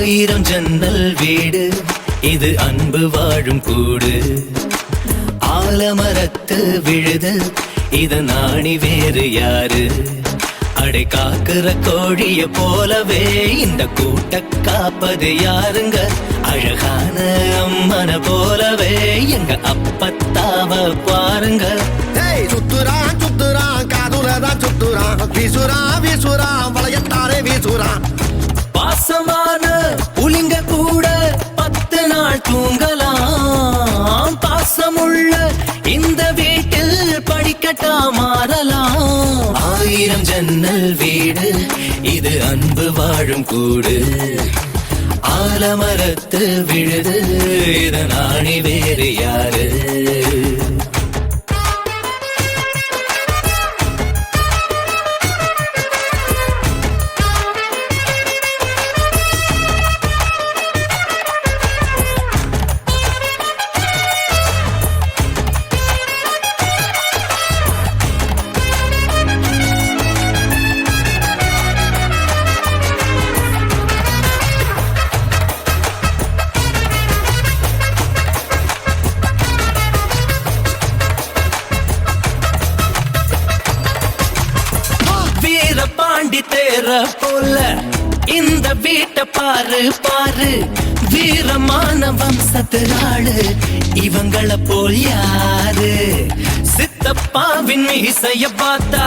ஆயிரம் ஜன்னல் வீடு இது அன்பு வாழும் கூடு. ஆலமரத்து விழுது இது நாணி வேறு யாரு? அடை காக்குற கோழிய போலவே இந்த கூட்ட காப்பது யாருங்க? அழகான அம்மன போலவே எங்க அப்பத்தாவ பாருங்க. சுத்துறான் சுத்துறான் காதுலதான் சுத்துறான், வீசுறான் வீசுறான் வளையத்தாரே வீசுறான். பாசமான புலிங்க கூட 10 நாள் தூங்கலாம். பாசமுள்ள இந்த வீட்டில் படிக்கட்டா மாறலாம். ஆயிரம் ஜன்னல் வீடு இது அன்பு வாழும் கூடு. ஆலமரத்து விழுது இது நாணி வேறு யாரு? பாண்டி தேர போல இந்த வீட்டை பாரு பாரு. வீரமான வம்சத்தினாளு இவங்கள போல் யாரு? சித்தப்பாவின் மீசைய பார்த்தா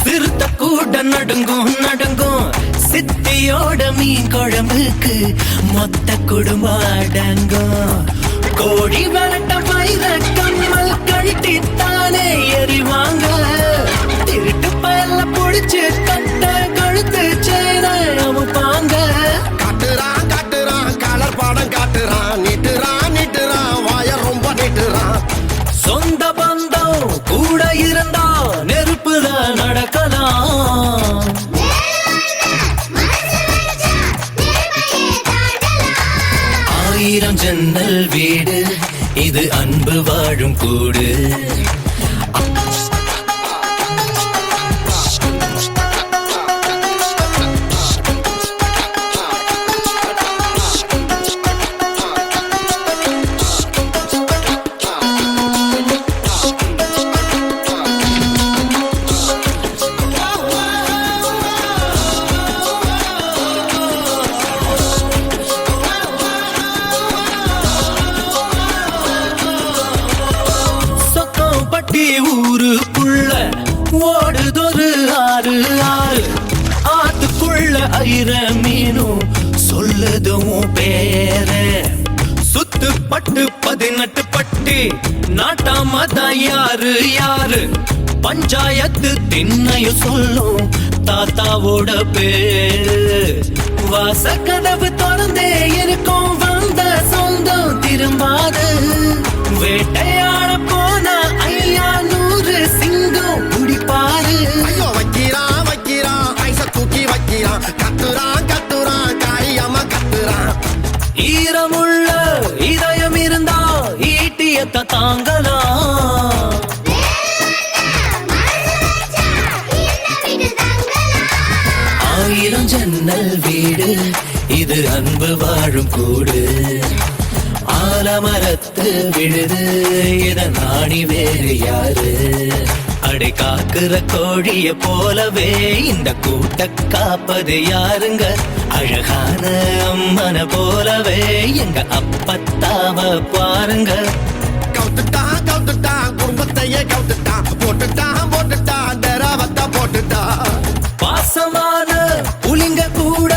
சிறுத்த கூட நடுங்கும் நடுங்கும். சித்தியோட மீன் குழம்புக்கு மொத்த குடும்பம் அடங்கும். கோழி வரட்ட வைர கம்மல் கழட்டித்தானே எறிவாங்க. திருட்டு பயல புடிச்சு கட்ட கழுத்து சேர அமுப்பாங்க. காட்டுறான் காட்டுறான் கலர் பாடம் காட்டுறான், நீட்டுறான் நீட்டுறான் வாய ரொம்ப நீட்டுறான். சொந்த பந்தம் கூட இருந்தா நெருப்புல நடக்கலாம். ஆயிரம் ஜன்னல் வீடு இது அன்பு வாழும் கூடு. ஊருக்குள்ள ஓடுதொரு ஆறு ஆறு. ஆத்துக்குள்ள ஐர மீனும் சொல்லுதும் பேர. சுத்து பட்டு 18 பட்டி நாட்டாமதான் யாரு யாரு? பஞ்சாயத்து திண்ணையும் சொல்லும் தாத்தாவோட பேரு. வாசக்கதவு திறந்தே இருக்கும் வந்த சொந்தம் திரும்பாது. வேட்டையாட போன ஐயா 100 சிங்கம் குடிப்பாரு. ஐயோ வைக்கிறான் வைக்கிறான் ஐச தூக்கி வைக்கிறான். கத்துறான் கத்துறான் காரியமா கத்துறான். ஈரமுள்ள இதயம் இருந்தா ஈட்டியத்த தாங்கலாம். ஆயிரம் ஜன்னல் வீடு இது அன்பு வாழும் கூடு. ஆலமரத்து விழுது இத நாணி வேறு யாரு? அடை காக்குற கோழிய போலவே இந்த கூட்ட காப்பது யாருங்க? அழகான அம்மன போலவே எங்க அப்பத்தாவ பாருங்க. கவுத்துட்டான் கவுத்துட்டான் குடும்பத்தையே கவுத்துட்டான். போட்டுட்டான் போட்டுட்டான் டெராவத்தா போட்டுட்டான். பாசமான புலிங்க கூட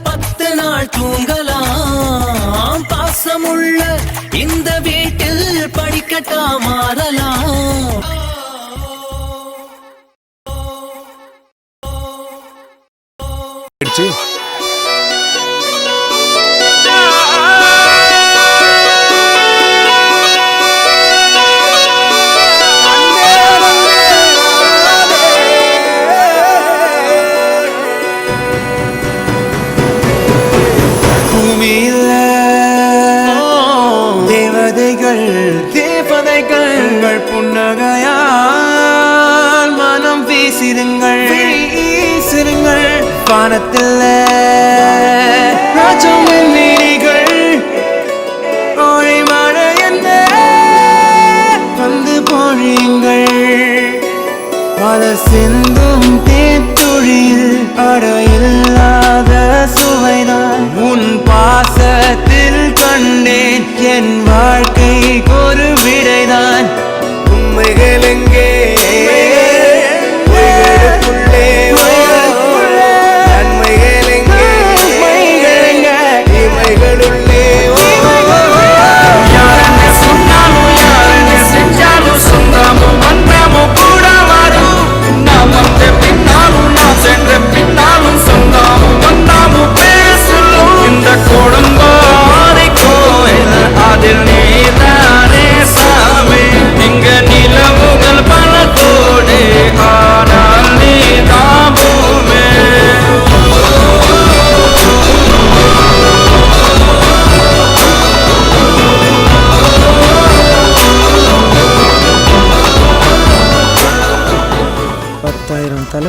10 நாள் தூங்கலாம். பாசமுள்ள இந்த வீட்டில் படிக்கட்டா மாறலாம். தேவதைகள் புன்னகையால் மனம் வீசிருங்கள் வீசிருங்கள். வானத்தில் ராஜம்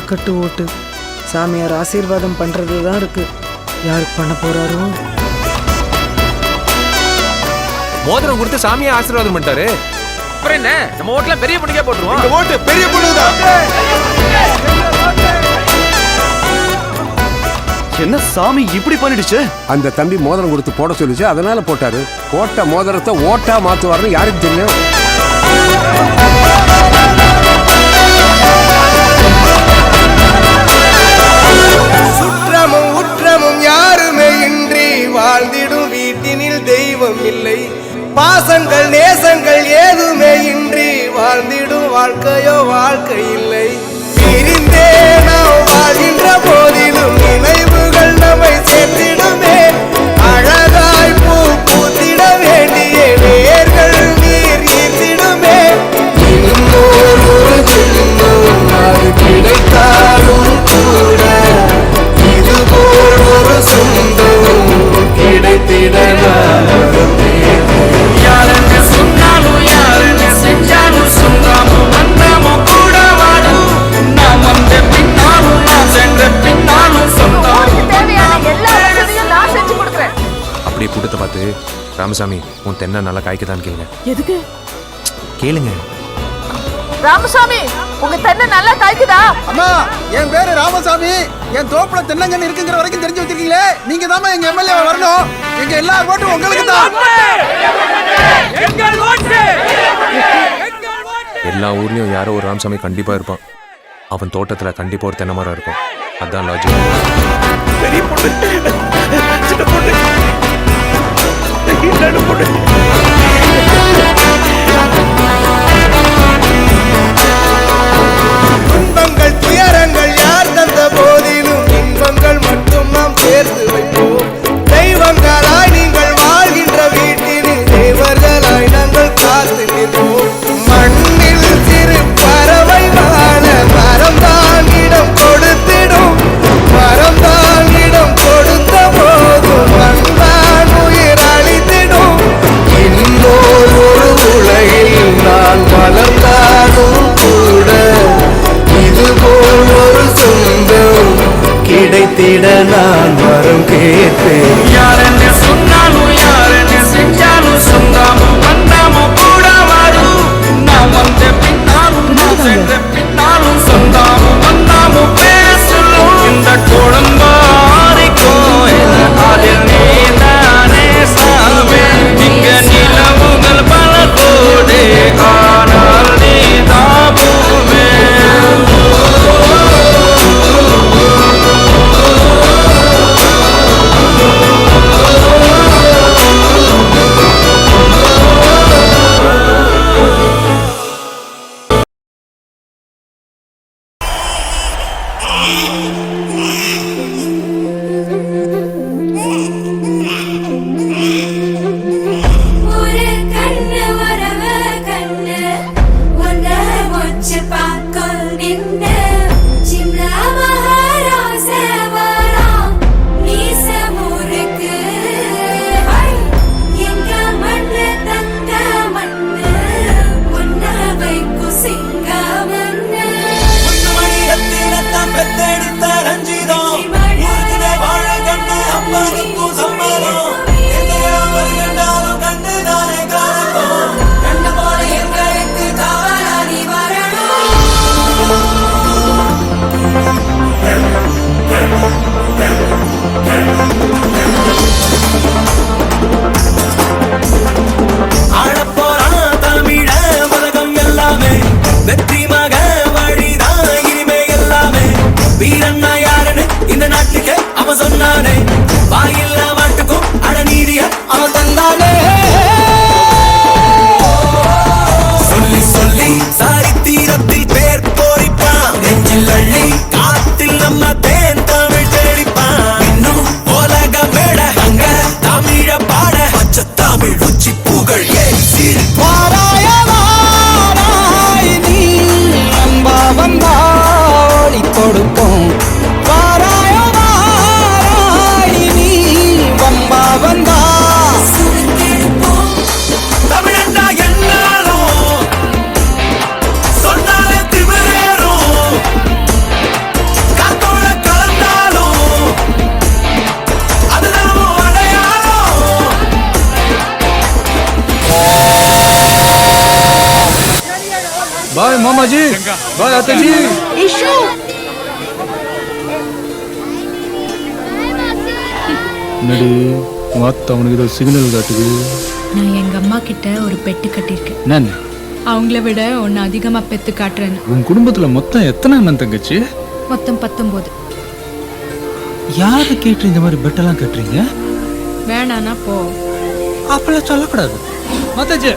தாக்கட்டு ஓட்டு. சாமியார் ஆசீர்வாதம் பண்றது தான் இருக்கு. யாருக்கு பண்ண போறாரோ? மோதிரம் கொடுத்து சாமியை ஆசீர்வாதம் பண்ணிட்டாரு. அப்புறம் என்ன, நம்ம ஓட்டுல பெரிய பொண்ணுக்கே போட்டுருவோம். இந்த ஓட்டு பெரிய பொண்ணுதான். என்ன சாமி இப்படி பண்ணிடுச்சு? அந்த தம்பி மோதிரம் கொடுத்து போட சொல்லிச்சு, அதனால போட்டாரு. போட்ட மோதிரத்தை ஓட்டா மாத்துவாருன்னு யாருக்கு தெரியும்? சுற்றமும் உற்றமும் யாருமே இன்றி வாழ்ந்திடும் வீட்டினில் தெய்வம் இல்லை. பாசங்கள் நேசங்கள் ஏதுமே இன்றி வாழ்ந்திடும் வாழ்க்கையோ வாழ்க்கை இல்லை. பிரிந்தே நாம் வாழ்கின்ற போதிலும் நினைவுகள் நம்மை சேர்த்திடுமே. அழகாய் பூ பூத்திட வேண்டிய வேர்கள் நீர் ஈர்த்திடுமே. இன்னொரு ஒரு ஜென்மம் அது கிடைத்தாலும் கூட இதுபோல் ஒரு சொந்தம் கிடைத்திட யாருன்னு சொன்னாலும் யாருன்னு செஞ்சாலும் சொன்னாலும் வந்தாமோ கூட வாடும். நான் வந்த பின்னாலும் நான் சென்ற பின்னாலும் சொன்னாலும் தேவையான எல்லா வசதியும் நான் செஞ்சு கொடுக்குறேன். அப்படியே கூட்டத்தை பார்த்து, ராமசாமி உன் தென்னை நல்லா காய்க்குதான்னு கேளுங்க. எதுக்கு கேளுங்க. ராமசாமி, உங்க தென்னை நல்லா காய்க்குதா? அம்மா, என் பேரு ராமசாமி. என் தோப்புல தென்னங்கன்னு இருக்குங்கிற வரைக்கும் தெரிஞ்சு வச்சிருக்கீங்களே. நீங்க தான் எங்க எம்எல்ஏ வரணும். எங்க எல்லா ஓட்டும் உங்களுக்கு தான். எல்லா ஊர்லயும் யாரோ ஒரு ராமசாமி கண்டிப்பா இருப்பான். அவன் தோட்டத்துல கண்டிப்பா ஒரு தென்னை மரம் இருக்கும். அதான் லாஜிக். பெரிய பொண்ணு, சின்ன பொண்ணு, நடு பொண்ணு. துன்பங்கள் துயரங்கள் யார் தந்த போதிலும் இன்பங்கள் மட்டும் நாம் சேர்த்து வைப்போம். தெய்வங்களாய் நீங்கள் வாழ்கின்ற வீட்டினில் தேவர்களாய் நாங்கள் காத்து நிற்போம். மண்ணில் சிறு பறவை வாழ மரம்தான் இடம் கொடுத்திடும். மரம்தான் இடம் கொடுத்த போதும் மண்தான் உயிர் அளித்திடும். இன்னொரு ஒரு உலகில் நான் வளர்ந்தாலும் கூட இதுபோல் ஒரு சொந்தம் கிடைத்திட நான் வரம் கேட்பேன். யாரென்னு சொன்னாலும் யாரென்னு செஞ்சாலும் சொந்தாமும் வந்தாமும் கூட வரும். நான் வந்த பின்னாலும் நான் சென்ற பின்னாலும் சொந்தாமும் வந்தாமும் பேசலும். இந்த குடும்பாரிக்கும் அதில் நீதானே சாவே. இங்க நிலவுகள் பல கோடி, ஆனால் நீ தாபுவே. மாமாஜி பாய் அத்தாஜி நடு வாத்த அவனுக்கு ஏதோ சிக்னல் காட்டுது. நான் எங்க அம்மா கிட்ட ஒரு பெட்டு கட்டியிருக்கேன். நான் அவங்கள விட ஒன்னு அதிகமா பெத்து காட்டுறேன்னு. உன் குடும்பத்துல மொத்தம் எத்தனை அண்ணன் தங்கச்சி? மொத்தம் 19. யாரை கேட்டு இந்த மாதிரி பெட்டெல்லாம் கட்டுறீங்க? வேணானா போ. அப்பெல்லாம் சொல்லக்கூடாது மாதாஜி.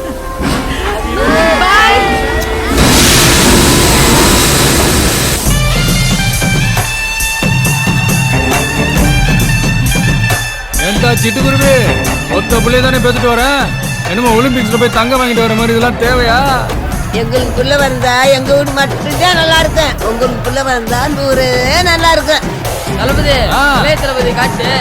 ஏன்டா சிட்டுக்குருவி மொத்த பிள்ளைய தானே பேத்துட்டு வரேன். என்னமோ ஒலிம்பிக்ஸ்ல போய் தங்கம் வாங்கிட்டு வர மாதிரி இதெல்லாம் தேவையா? எங்களுக்குள்ள வந்தா எங்க வீடு மட்டும்தான் நல்லா இருக்கும். உங்களுக்குள்ள வந்தா நூறு நல்லா இருக்கும். தளபதி தளபதி காட்டு.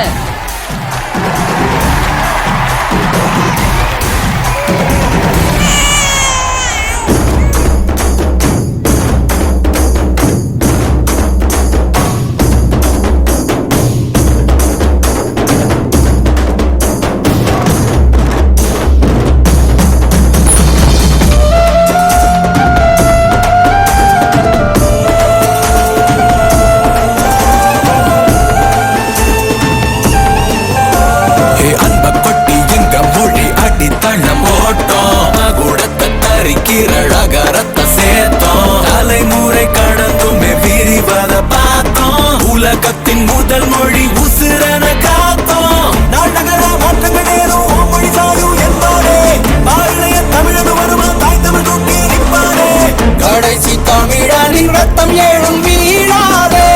தலைமுறை கடந்துமே விரிவத பார்த்தோம். உலகத்தின் முதல் மொழி உசிரன காத்தோம். நாள் நகர மாற்றங்கள் ஏறும் மொழி சாயும் என்பாரே. பாரணைய தமிழது வருமா தாய் தமிழ் தூக்கி நிற்பாரே. கடைசி தமிழனின் ரத்தம் ஏழும் வீழாதே.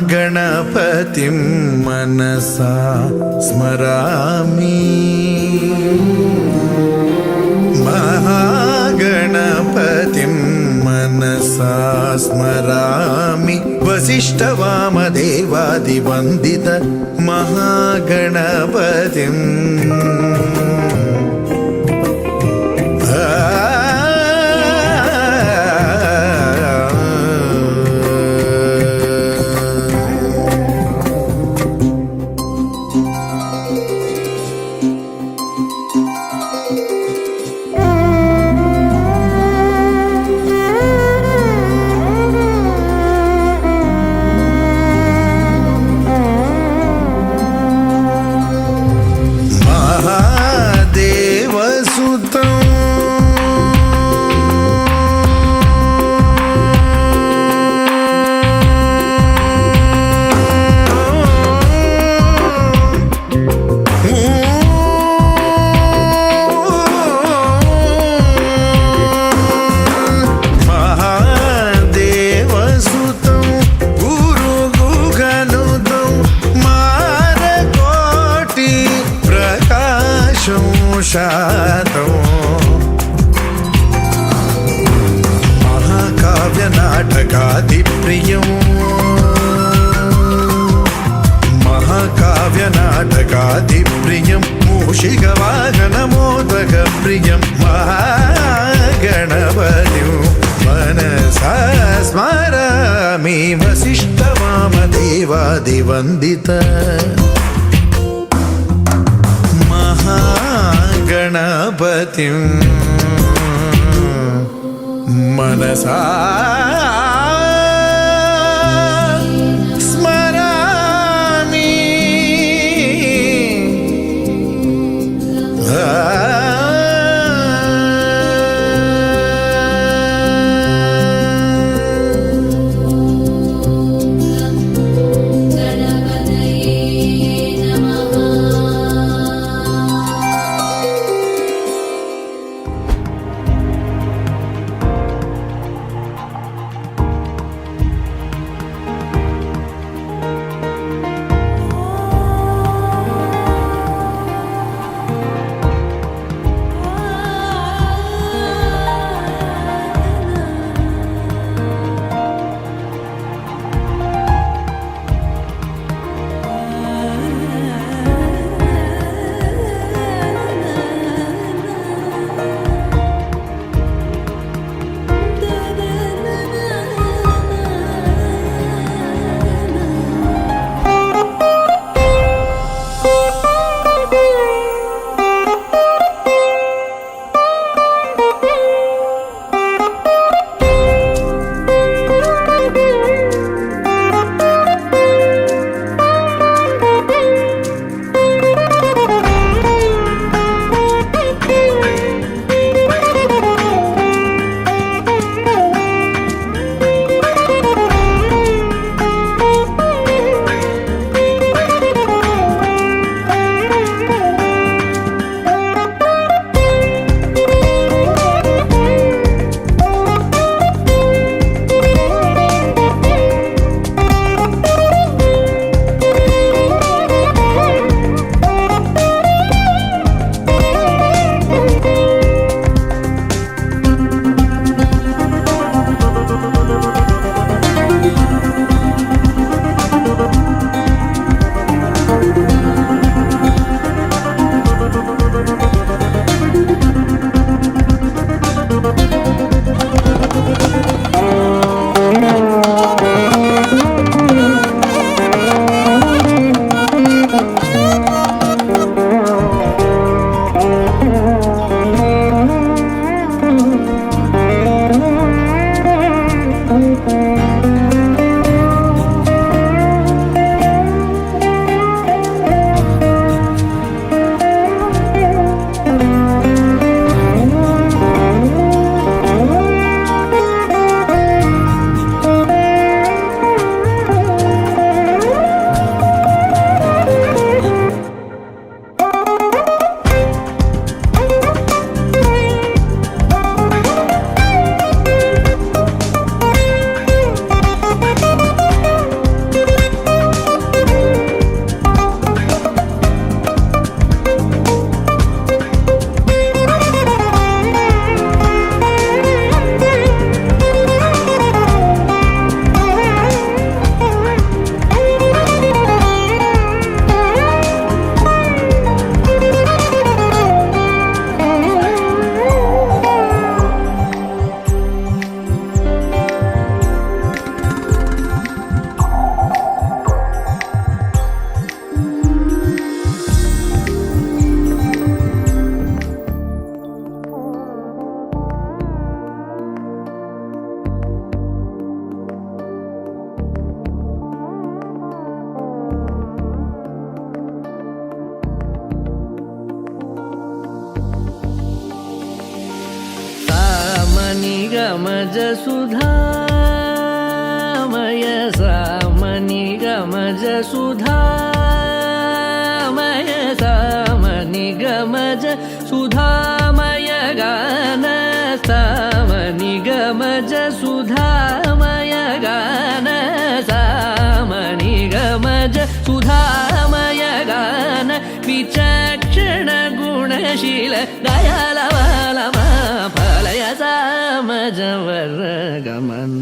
महागणपतिं मनसा स्मरामि महागणपतिं मनसा स्मरामि वसिष्ठवामदेवादिवन्दित महागणपतिम् महाकाव्यनाटकादिप्रियं मूषिकवाहनमोदकप्रियं महागणपतिं मनसा स्मरामि वसिष्ठवामदेवादिवन्दित महागणपतिं मनसा निगमज सुधामय सामनिगमज सुधामय सामनिगमज सुधामय गान सामनिगमज सुधामय गान सामनिगमज सुधामय गान विचक्षण गुणशील दयालवालमा फलय सामजवर गमन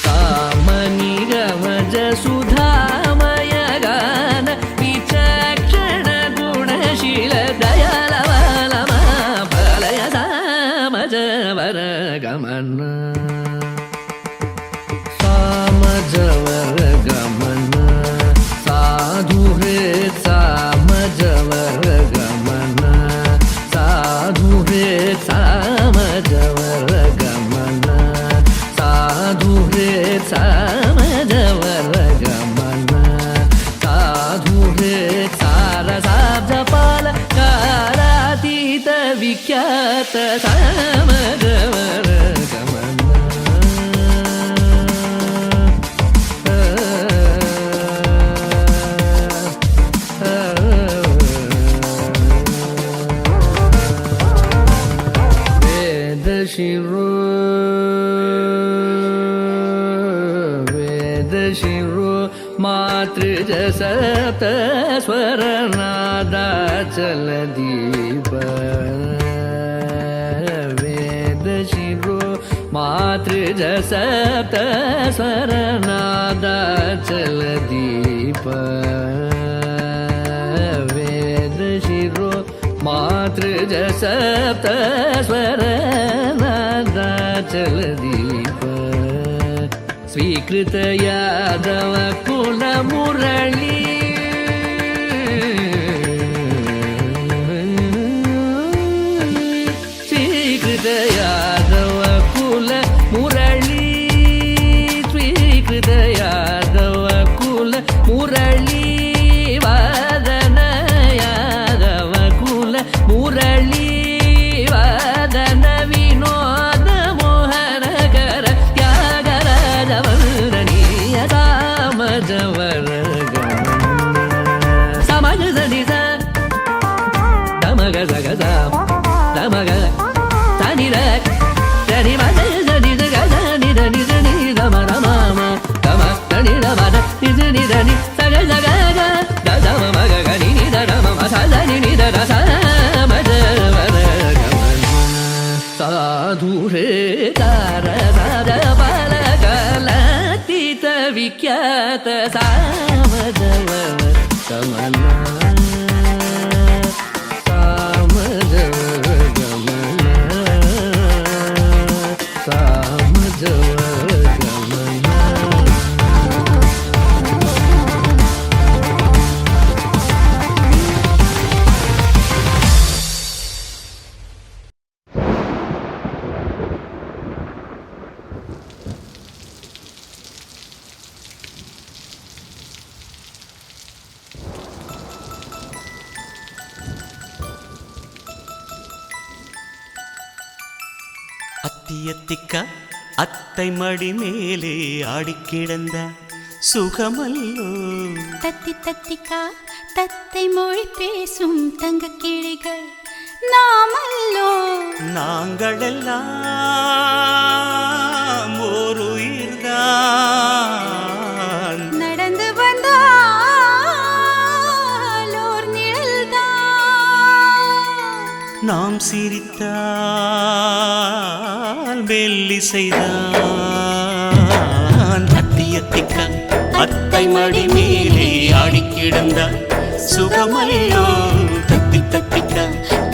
सामनिगमज सुधामय गान विचक्षण गुणशील दयालवालमा फलय सामजवर गमन सामजवर गमन साधु हे सामजवर गमन साधु हे सामजवर गमन साधु हे सामजवर गमन साधु हे सारसाब्जपाल कारातीत विख्यात सामजवर गमन शिरो वेद शिरो मातृज सप्त स्वर नादाचल दीप वेद शिरो मातृज सप्त स्वर नादाचल दीप वेद शिरो मातृज सप्त स्वर नादाचल दीप स्वीकृत यादव कुल मुरली स्वीकृत यादव कुल मुरली स्वीकृत यादव कुल मुरली वादन यादव कुल मुरली वादन विनोद मोहन कर त्यागराज वंदनीय सामजवर गमन समज सनिध दमग जगद दमग तनिर तनि मद सनिध गद निद निद नि दम रम दम तनि दम निद निद नि सग जग ग दम मग ग नि निद रम स नि निद र सामजवर गमन साधु रे तार साध बल गलतीत विख्यात सामजवर गमन सामजवर गमन सामजवर गमन அத்தியத்திக்க அத்தை மடி மேலே ஆடிக்கிடந்த சுகமல்லோ தத்தி தத்திக்கா தத்தை மொழி பேசும் தங்க கிளிகள் நாமல்லோ நாங்களெல்லாம் ஒரு உயிர்தான் நடந்து வந்தால் ஓர் நிழல்தான் நாம் சிரித்தால் மெல்லிசைதான் அத்தியத்திக்க அத்தை மடி மேலே ஆடிக்கிடந்தார் சுகமல்லோ தத்தி தத்திக்க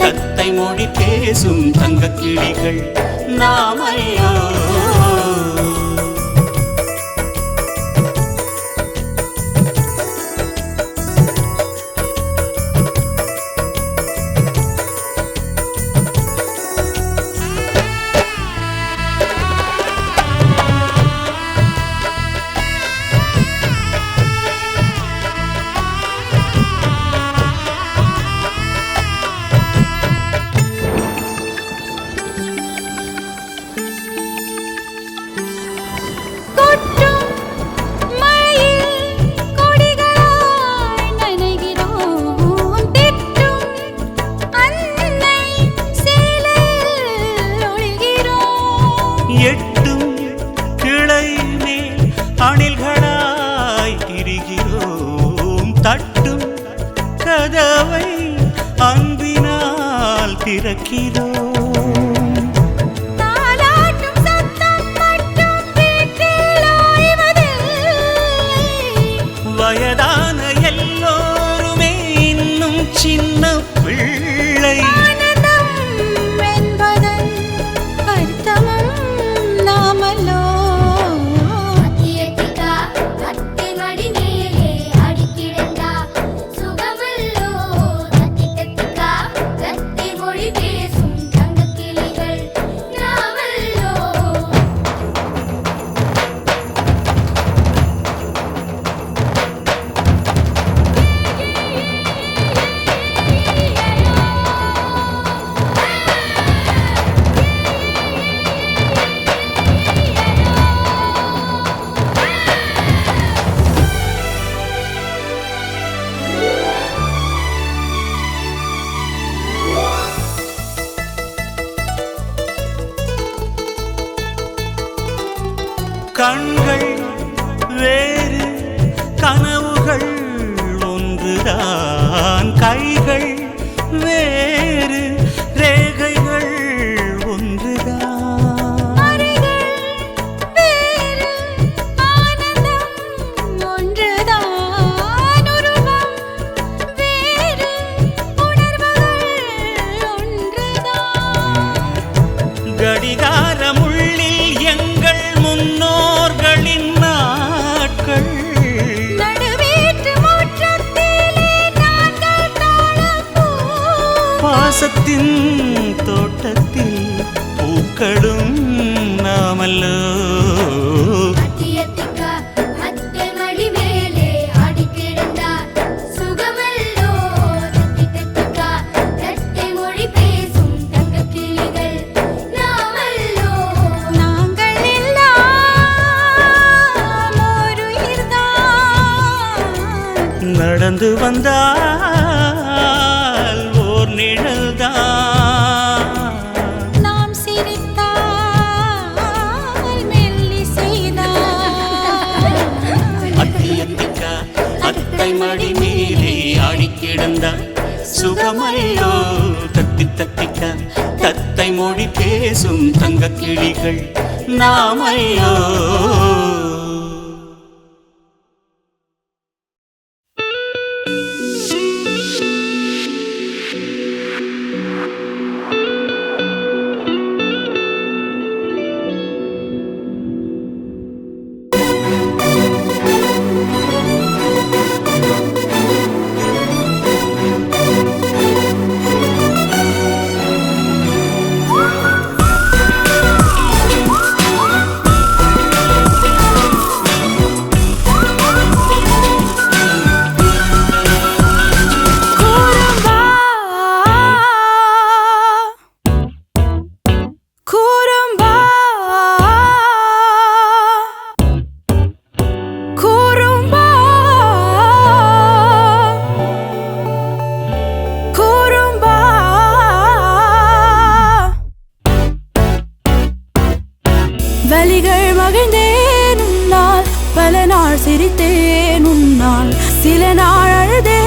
தத்தை மொழி பேசும் தங்க கிளிகள் நாமல்லோ கண்கள் வேறு கனவுகள் ஒன்றுதான் கைகள் வேறு ரேகைகள் ஒன்றுதான் வேறு ஆனந்தம் ஒன்றுதான் உருவம் வேறு உணர்வுகள் ஒன்றுதான் கடிகாரமுள்ளில் எங்கள் முன்னோர்களின் நாட்கள் நடுவீட்டு முற்றத்திலே நாங்கள் தாழப்பூ பாசத்தின் தோட்டத்தில் பூக்களும் நாமல்லோ அத்தியத்திக்கா அத்தை மடி மேலே ஆடி கிடந்தார் சுகமல்லோ தத்தி தத்திக்கா தத்தை மொழி பேசும் தங்க கிளிகள் நாமல்லோ நாங்கள் எல்லாம் ஒரு உயிர்தான் நடந்து வந்தால் ஓர் நிழல்தான் நாம் சிரித்தால் மெல்லி செய்தால் அத்தியத்திக்கா அத்தை மடி மேலே ஆடி கிடந்தார் சுகமல்லோ தத்தி தத்திக்கா தத்தை மொழி பேசும் தங்க கிளிகள் நாமல்லோ வலிகள் மகிழ்ந்தேன் உன்னால் பல நாள் சிரித்தேன் உன்னால் சில நாள் அழுதேன்